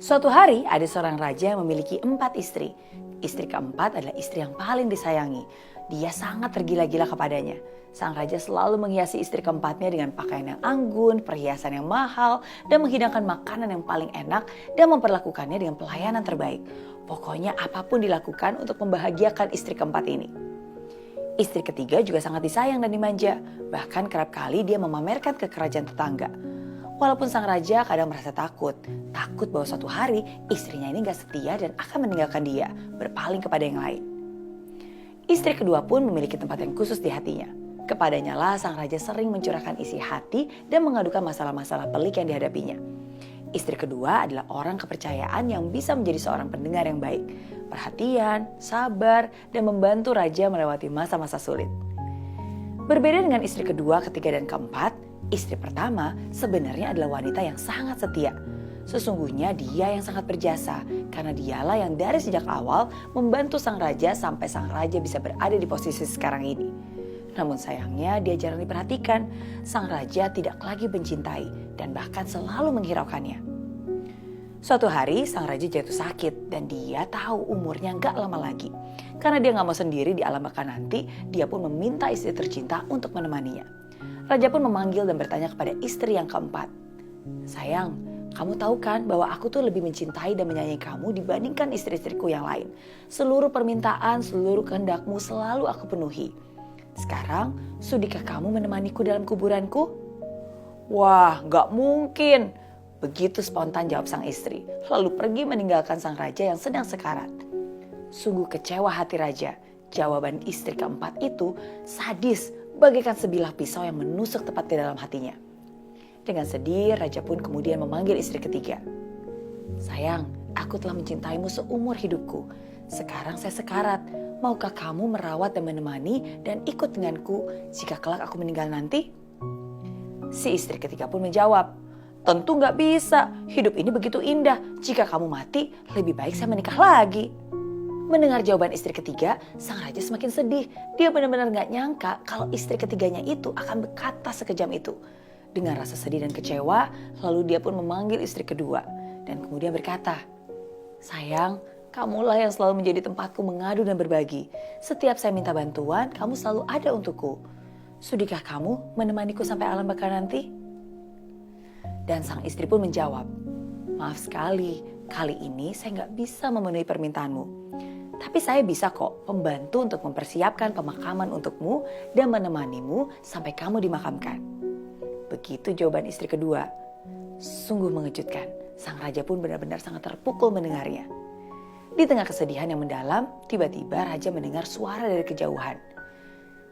Suatu hari ada seorang raja yang memiliki 4 istri. Istri keempat adalah istri yang paling disayangi. Dia sangat tergila-gila kepadanya. Sang raja selalu menghiasi istri keempatnya dengan pakaian yang anggun, perhiasan yang mahal, dan menghidangkan makanan yang paling enak dan memperlakukannya dengan pelayanan terbaik. Pokoknya apapun dilakukan untuk membahagiakan istri keempat ini. Istri ketiga juga sangat disayang dan dimanja. Bahkan kerap kali dia memamerkan ke kerajaan tetangga. Walaupun sang raja kadang merasa takut bahwa suatu hari istrinya ini gak setia dan akan meninggalkan dia, berpaling kepada yang lain. Istri kedua pun memiliki tempat yang khusus di hatinya. Kepadanya lah sang raja sering mencurahkan isi hati dan mengadukan masalah-masalah pelik yang dihadapinya. Istri kedua adalah orang kepercayaan yang bisa menjadi seorang pendengar yang baik, perhatian, sabar, dan membantu raja melewati masa-masa sulit. Berbeda dengan istri kedua, ketiga, dan keempat, istri pertama sebenarnya adalah wanita yang sangat setia. Sesungguhnya dia yang sangat berjasa karena dialah yang dari sejak awal membantu sang raja sampai sang raja bisa berada di posisi sekarang ini. Namun sayangnya dia jarang diperhatikan. Sang raja tidak lagi mencintai dan bahkan selalu menghiraukannya. Suatu hari sang raja jatuh sakit dan dia tahu umurnya gak lama lagi. Karena dia gak mau sendiri di alam baka nanti, dia pun meminta istri tercinta untuk menemaninya. Raja pun memanggil dan bertanya kepada istri yang keempat. Sayang, kamu tahu kan bahwa aku tuh lebih mencintai dan menyayangi kamu dibandingkan istri-istriku yang lain. Seluruh permintaan, seluruh kehendakmu selalu aku penuhi. Sekarang, sudikah kamu menemaniku dalam kuburanku? Wah, gak mungkin. Begitu spontan jawab sang istri, lalu pergi meninggalkan sang raja yang sedang sekarat. Sungguh kecewa hati raja. Jawaban istri keempat itu sadis, bagaikan sebilah pisau yang menusuk tepat ke dalam hatinya. Dengan sedih, raja pun kemudian memanggil istri ketiga. Sayang, aku telah mencintaimu seumur hidupku. Sekarang saya sekarat. Maukah kamu merawat dan menemani dan ikut denganku jika kelak aku meninggal nanti? Si istri ketiga pun menjawab, tentu gak bisa. Hidup ini begitu indah. Jika kamu mati, lebih baik saya menikah lagi. Mendengar jawaban istri ketiga, sang raja semakin sedih. Dia benar-benar gak nyangka kalau istri ketiganya itu akan berkata sekejam itu. Dengan rasa sedih dan kecewa, lalu dia pun memanggil istri kedua. Dan kemudian berkata, sayang, kamulah yang selalu menjadi tempatku mengadu dan berbagi. Setiap saya minta bantuan, kamu selalu ada untukku. Sudikah kamu menemaniku sampai alam baka nanti? Dan sang istri pun menjawab, maaf sekali, kali ini saya gak bisa memenuhi permintaanmu. Tapi saya bisa kok membantu untuk mempersiapkan pemakaman untukmu dan menemanimu sampai kamu dimakamkan. Begitu jawaban istri kedua. Sungguh mengejutkan, sang raja pun benar-benar sangat terpukul mendengarnya. Di tengah kesedihan yang mendalam, tiba-tiba raja mendengar suara dari kejauhan.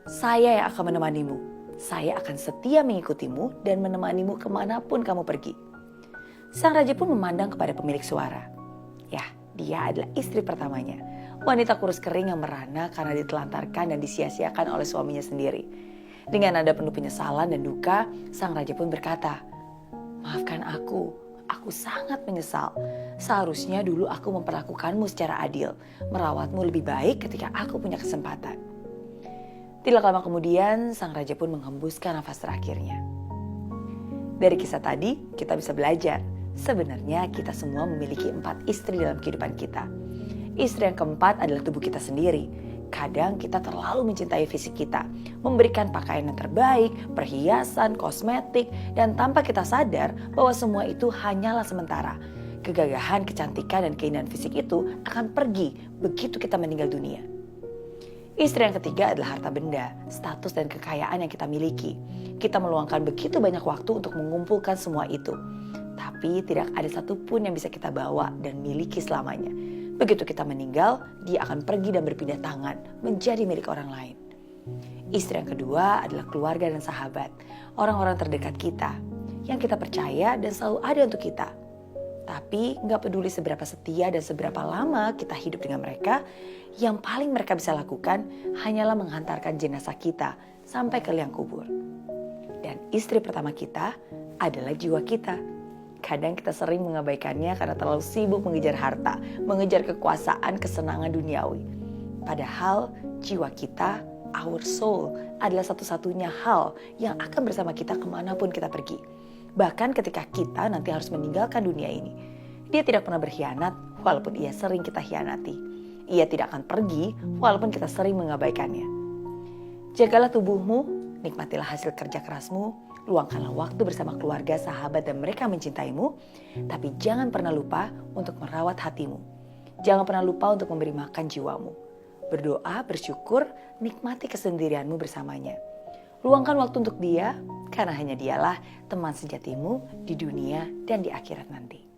Saya yang akan menemanimu. Saya akan setia mengikutimu dan menemanimu kemanapun kamu pergi. Sang raja pun memandang kepada pemilik suara. Ya, dia adalah istri pertamanya. Wanita kurus kering yang merana karena ditelantarkan dan disia-siakan oleh suaminya sendiri. Dengan nada penuh penyesalan dan duka, sang raja pun berkata, maafkan aku sangat menyesal. Seharusnya dulu aku memperlakukanmu secara adil, merawatmu lebih baik ketika aku punya kesempatan. Tidak lama kemudian, sang raja pun menghembuskan nafas terakhirnya. Dari kisah tadi, kita bisa belajar. Sebenarnya kita semua memiliki 4 istri dalam kehidupan kita. Istri yang keempat adalah tubuh kita sendiri. Kadang kita terlalu mencintai fisik kita, memberikan pakaian yang terbaik, perhiasan, kosmetik, dan tanpa kita sadar bahwa semua itu hanyalah sementara. Kegagahan, kecantikan, dan keindahan fisik itu akan pergi begitu kita meninggal dunia. Istri yang ketiga adalah harta benda, status, dan kekayaan yang kita miliki. Kita meluangkan begitu banyak waktu untuk mengumpulkan semua itu. Tapi tidak ada satupun yang bisa kita bawa dan miliki selamanya. Begitu kita meninggal, dia akan pergi dan berpindah tangan menjadi milik orang lain. Istri yang kedua adalah keluarga dan sahabat, orang-orang terdekat kita, yang kita percaya dan selalu ada untuk kita. Tapi gak peduli seberapa setia dan seberapa lama kita hidup dengan mereka, yang paling mereka bisa lakukan hanyalah menghantarkan jenazah kita sampai ke liang kubur. Dan istri pertama kita adalah jiwa kita. Kadang kita sering mengabaikannya karena terlalu sibuk mengejar harta, mengejar kekuasaan, kesenangan duniawi. Padahal jiwa kita, our soul, adalah satu-satunya hal yang akan bersama kita kemanapun kita pergi. Bahkan ketika kita nanti harus meninggalkan dunia ini. Dia tidak pernah berkhianat walaupun ia sering kita hianati. Ia tidak akan pergi walaupun kita sering mengabaikannya. Jagalah tubuhmu, nikmatilah hasil kerja kerasmu, luangkanlah waktu bersama keluarga, sahabat, dan mereka mencintaimu. Tapi jangan pernah lupa untuk merawat hatimu. Jangan pernah lupa untuk memberi makan jiwamu. Berdoa, bersyukur, nikmati kesendirianmu bersamanya. Luangkan waktu untuk dia, karena hanya dialah teman sejatimu di dunia dan di akhirat nanti.